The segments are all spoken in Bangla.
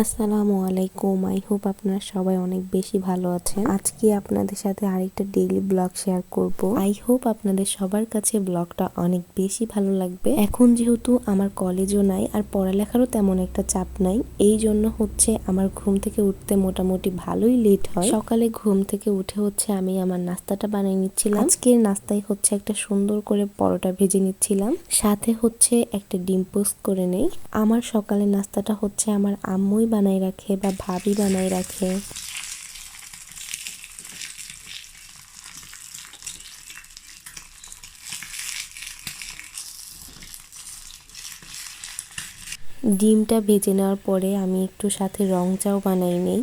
আসসালামু আলাইকুম। আই হোপ আপনারা সবাই অনেক বেশি ভালো আছেন। আজকে আপনাদের সাথে আরেকটা ডেইলি ব্লগ শেয়ার করব। আই হোপ আপনাদের সবার কাছে ব্লগটা অনেক বেশি ভালো লাগবে। এখন যেহেতু আমার কলেজও নাই আর পড়ালেখারও তেমন একটা চাপ নাই, এই জন্য হচ্ছে আমার ঘুম থেকে উঠতে মোটামুটি ভালোই লেট হয়। সকালে ঘুম থেকে উঠে হচ্ছে আমি আমার নাস্তাটা বানিয়ে নিচ্ছিলাম। আজকের নাস্তায় হচ্ছে একটা সুন্দর করে পরোটা ভেজে নিচ্ছিলাম, সাথে হচ্ছে একটা ডিম পোস্ট করে নেই। আমার সকালের নাস্তাটা হচ্ছে আমার আম্মুই বানাই রাখে বা ভাবি বানাই রাখে। ডিমটা ভেজে নেওয়ার পরে আমি একটু সাথে রং চাও বানাই নেই।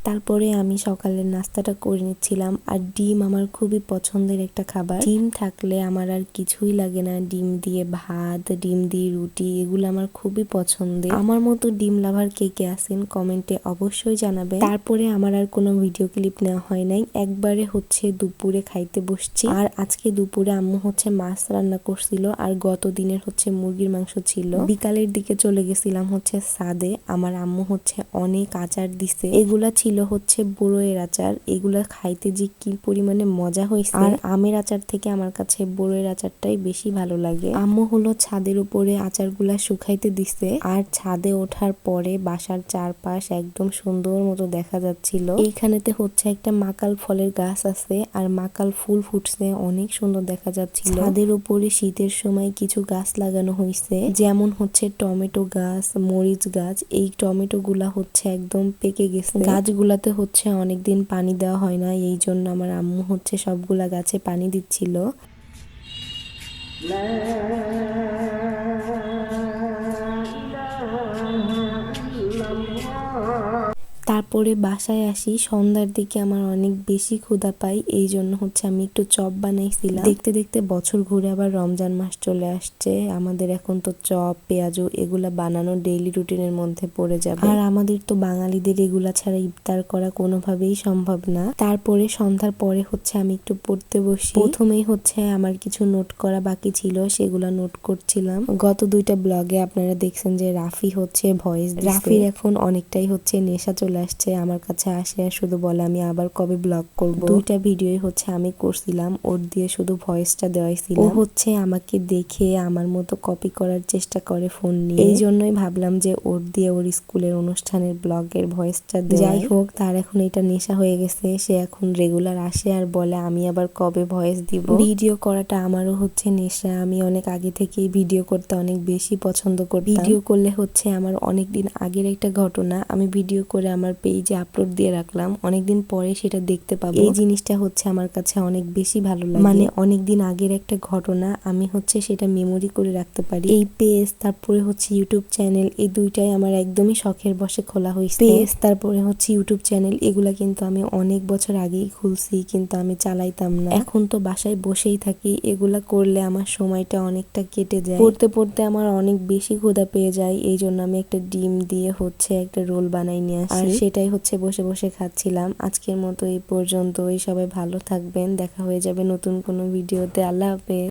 তারপরে আমি সকালের নাস্তাটা করে নিচ্ছিলাম। আর ডিম আমার খুবই পছন্দের একটা খাবার। ডিম থাকলে আমার আর কিছুই লাগে না। ডিম দিয়ে ভাত, ডিম দিয়ে রুটি, এগুলো আমার খুবই পছন্দের। আমার মতো ডিম লাভার কে কে আছেন কমেন্টে অবশ্যই জানাবেন। তারপরে আমার আর কোনো ভিডিও ক্লিপ নেওয়া হয় নাই, একবারে হচ্ছে দুপুরে খাইতে বসছি। আর আজকে দুপুরে আম্মু হচ্ছে মাছ রান্না করছিল, আর গত দিনের হচ্ছে মুরগির মাংস ছিল। বিকালের দিকে চলে গেছিলাম হচ্ছে ছাদে। আমার আম্মু হচ্ছে অনেক আচার দিছে, এগুলা ছিল হচ্ছে বড়ইয়ের আচার। এগুলা খাইতে যে কি পরিমাণে মজা হয়েছে। আর আমের আচার থেকে আমার কাছে বড়ইয়ের আচারটাই বেশি ভালো লাগে। আম্মু হলো ছাদের উপরে আচারগুলা শুকাইতে দিছে, আর ছাদে ওঠার পরে বাসার চারপাশ একদম সুন্দর মতো দেখা যাচ্ছিল। এইখানেতে হচ্ছে একটা মাকাল ফলের গাছ আছে, আর মাকাল ফুল ফুটছে, অনেক সুন্দর দেখা যাচ্ছিল। ছাদের উপরে শীতের সময় কিছু গাছ লাগানো হয়েছে, যেমন হচ্ছে টমেটো গাছ, মরিচ গাছ। এই টমেটো গুলা হচ্ছে একদম পেকে গেছে। গাছগুলাতে হচ্ছে অনেকদিন পানি দেওয়া হয় না, এই জন্য আমার আম্মু হচ্ছে সবগুলা গাছে পানি দিচ্ছিল। তারপরে বাসায় আসি সন্ধ্যার দিকে, আমার অনেক বেশি ক্ষুধা পাই, এই জন্য হচ্ছে আমি একটু চপ বানাইছিলাম। দেখতে দেখতে বছর ঘুরে আবার রমজান মাস চলে আসছে। আমাদের এখন তো চপ, পেঁয়াজু এগুলা বানানো ডেইলি রুটিনের মধ্যে পড়ে যাবে। আর আমাদের তো বাঙালিদের এগুলা ছাড়া ইফতার করা কোনোভাবেই সম্ভব না। তারপরে সন্ধ্যার পরে হচ্ছে আমি একটু পড়তে বসি। প্রথমেই হচ্ছে আমার কিছু নোট করা বাকি ছিল, সেগুলা নোট করছিলাম। গত দুইটা ব্লগে আপনারা দেখছেন যে রাফি হচ্ছে ভয়েস, রাফির এখন অনেকটাই হচ্ছে নেশা চলে আসছে। আমার কাছে আসে আর শুধু বলে আমি আবার কবে ব্লগ করব। দুইটা ভিডিওই হচ্ছে আমি করছিলাম, ওর দিয়ে শুধু ভয়েসটা দেওয়াইছিল। ও হচ্ছে আমাকে দেখে আমার মতো কপি করার চেষ্টা করে ফোন নিয়ে, এই জন্যই ভাবলাম যে ওর দিয়ে ওর স্কুলের অনুষ্ঠানের ব্লগের ভয়েসটা দেই। যাই হোক, তার এখন এটা নেশা হয়ে গেছে। সে এখন রেগুলার আসে আর বলে আমি আবার কবে ভয়েস দিব। ভিডিও করাটা আমারও হচ্ছে নেশা। আমি অনেক আগে থেকেই ভিডিও করতে অনেক বেশি পছন্দ করি। ভিডিও করলে হচ্ছে আমার অনেকদিন আগের একটা ঘটনা আমি ভিডিও করে আমার পেজে আপলোড দিয়ে রাখলাম, অনেকদিন পরে সেটা দেখতে পাবো। এই জিনিসটা হচ্ছে আমার কাছে অনেক বেশি ভালো লাগে। মানে অনেকদিন আগের একটা ঘটনা আমি হচ্ছে সেটা মেমোরি করে রাখতে পারি। এই পেজ, তারপরে হচ্ছে ইউটিউব চ্যানেল, এই দুইটাই আমার একদমই শখের বশে খোলা হয়েছে। পেজ তারপরে হচ্ছে ইউটিউব চ্যানেল, এগুলা কিন্তু আমি অনেক বছর আগেই খুলছি, কিন্তু আমি চালাইতাম না। এখন তো বাসায় বসেই থাকি, এগুলা করলে আমার সময়টা অনেকটা কেটে যায়। পড়তে পড়তে আমার অনেক বেশি ক্ষুধা পেয়ে যায়, এই জন্য আমি একটা ডিম দিয়ে হচ্ছে একটা রোল বানাই নিয়ে আসি, আর সেটাই হচ্ছে বসে বসে খাচ্ছিলাম। আজকের মতো এই পর্যন্তই। সবাই ভালো থাকবেন, দেখা হয়ে যাবে নতুন কোনো ভিডিওতে। আল্লাহ হাফেজ।